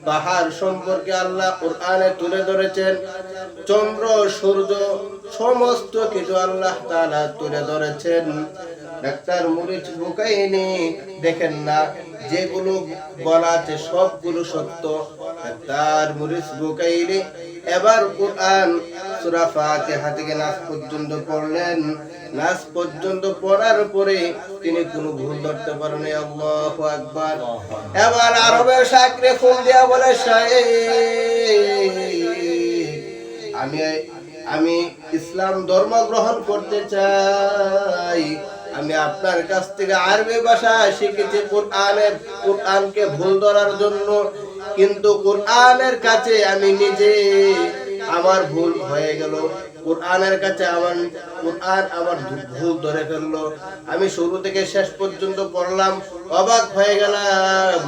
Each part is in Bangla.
পাহাড় সম্পর্কে আল্লাহ কোরআনে তুলে ধরেছেন, চন্দ্র সূর্য সমস্ত কিছু আল্লাহ তাআলা তুলে ধরেছেন। ডাক্তার মুরিচ বুকাইনি দেখেন না, যেগুলো বলা আছে সবগুলো সত্য। ডাক্তার মুরিচ বুকাইনি এবার কোরআন সূরা ফাতিহা থেকে নাস পর্যন্ত পড়লেন। নাস পর্যন্ত পড়ার পরে তিনি কোনো ভুল ধরতে পারেন। আল্লাহু আকবার। এবার আরবের শাকরে ফোন দিয়া বলে, আমি ইসলাম ধর্ম গ্রহণ করতে চাই। আমি আপনার কাছ থেকে আরবি ভাষা শিখেছি কোরআনকে ভুল ধরার জন্য, কিন্তু কোরআনের কাছে আমি নিজে আমার ভুল হয়ে গেল। কোরআনের কাছে কোরআন আমার ভুল ধরে ফেললো। আমি শুরু থেকে শেষ পর্যন্ত পড়লাম, অবাক হয়ে গেলাম।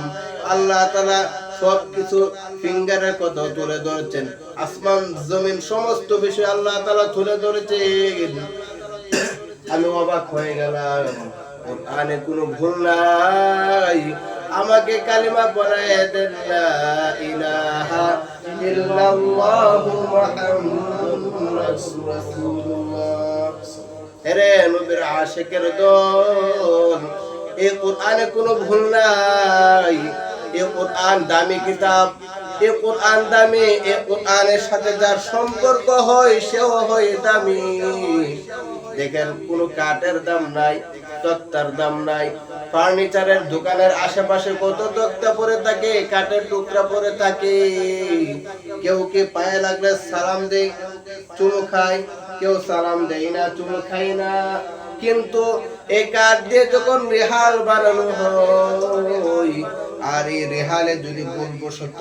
আল্লাহ তাআলা সবকিছু ফিঙ্গারের কথা তুলে ধরেছেন, আসমান জমিন সমস্ত বিষয় আল্লাহ তাআলা তুলে ধরেছেন। আমি অবাক হয়ে গেলাম, কোরআনে কোনো ভুল নাই। আমাকে কালিমা পড়ায় দেন, লা ইলাহা ইল্লাল্লাহু মুহাম্মাদুর রাসূলুল্লাহ। আরে নবীর আশিকের দল, এই কোরআনে কোনো ভুল নাই। এই কোরআন দামি কিতাব, এই কোরআন দামি। এই কোরআনের সাথে যার সম্পর্ক হয় সেও হয় দামি। দেখেন, কোনো কাঠের দাম নাই, তক্তার দাম নাই। ফার্নিচারের দোকানের আশেপাশে কত তক্তা পড়ে থাকে, কাঠের টুকরা পড়ে থাকে। কেউ কি পায়ে লাগলে সালাম দেয়, চুমু খায়, কেউ সালাম দেয় না, চুমু খায় না। কিন্তু এই কাঠ দিয়ে যখন রেহাল বানানো হয়, আর এই রেহালে যদি ভুলবশত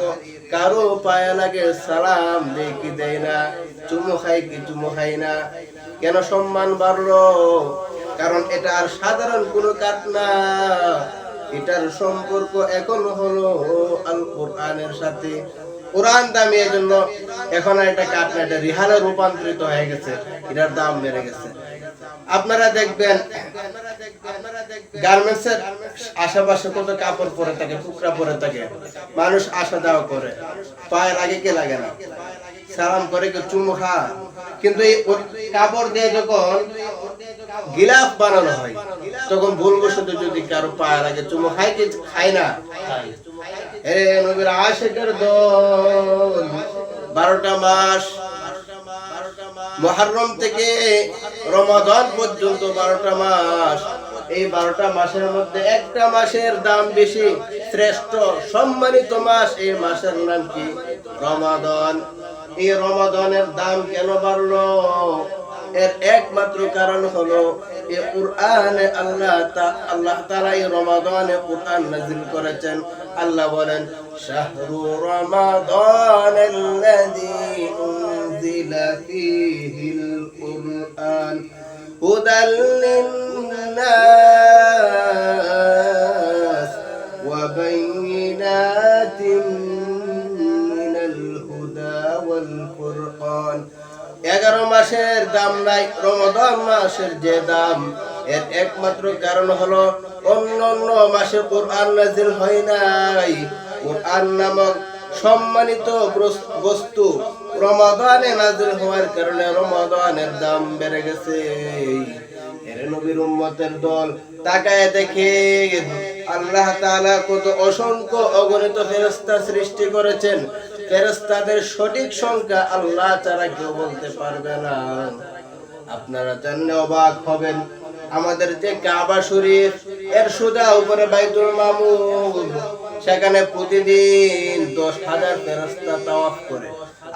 কারো পায়ে লাগে, সালাম দেয় কি দেয় না, চুমু খায় কি চুমু খায় না। কেন সম্মান বাড়লো? কারণ এটা আর সাধারণ কোনো কাঠ না, এটার সম্পর্ক এখন হলো আল কোরআনের সাথে। কোরআন দামি, এজন্য এখন আর এটা কাঠ না, এটা রিহালে রূপান্তরিত হয়ে গেছে, এটার দাম বেড়ে গেছে। আপনারা দেখবেন গার্মেন্টসের আশেপাশে কত কাপড় পরে থাকে, টুকরা পরে থাকে, মানুষ আসা যাওয়া করে, পায়ের আগে কে লাগে না, সালাম করে কেউ চুমু খা। কিন্তু এই কাপড় দিয়ে যখন গিলাফ বানানো হয়, তখন ভুলবশত যদি কারো পায়ের আগে চুমু খায় কি খায় না? এরে নবীর আশিকের দল, 12টা মাস, মুহররম থেকে রমাদান পর্যন্ত 12টা মাস। এই 12টা মাসের মধ্যে একটা মাসের দাম বেশি, শ্রেষ্ঠ সম্মানিত মাস। এই মাসের নাম কি? রমাদান। এই রমাদানের দাম কেন বাড়লো? এর একমাত্র কারণ হলো এই কোরআনে আল্লাহ তাআলা এই রমাদানে কোরআন নাযিল করেছেন। আল্লাহ বলেন, শাহরু রমাদানাল্লাযী উনজিলা ফীহিল কুরআন হুদাল লিন-নাস ওয়া বাইয়িনাতিন মিনাল হুদা ওয়াল ফুরকান। 11 মাসের দাম নাই, রমাদান মাসের যে দাম, এর একমাত্র কারণ হলো অন্যান্য মাসে কোরআন নাযিল হয় নাই। কোরআন নামক সম্মানিত বস্তু রমাদানে নাযিল হওয়ার কারণে রমাদানের দাম বেড়ে গেছে। এর নবীর উম্মতের দল তাকায় দেখে আল্লাহ তাআলা কত অসংখ্য অগণিত ফেরেশতা সৃষ্টি করেছেন। ফেরেশতাদের সঠিক সংখ্যা আল্লাহ ছাড়া কেউ বলতে পারবে না। আপনারা জানলে অবাক হবেন, আমাদের যে কাবা শরীফ, এর সোজা উপরে বাইতুল মামুর, সেখানে প্রতিদিন 10,000 ফেরেশতা তাওয়াফ করে।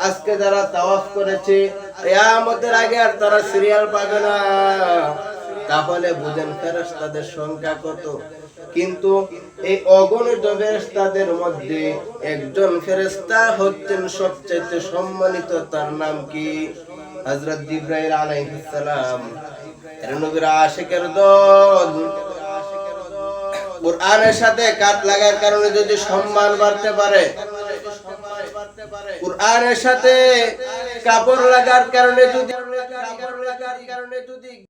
আজকে যারা তাওয়াফ করেছে, কিয়ামতের আগে আর তারা সিরিয়াল পাবে না। তাহলে বুঝেন ফেরেশতাদের সংখ্যা কত। কিন্তু এই অগণিত ফেরেশতাদের মধ্যে একজন ফেরেশতা হচ্ছেন সবচেয়ে সম্মানিত। তার নাম কি? হযরত জিবরাইল আলাইহিস সালাম। এর নবীর আশিকের দল, কোরআনের সাথে কাট লাগার কারণে যদি সম্মান বাড়তে পারে, কোরআনের সাথে কাপড় লাগার কারণে যদি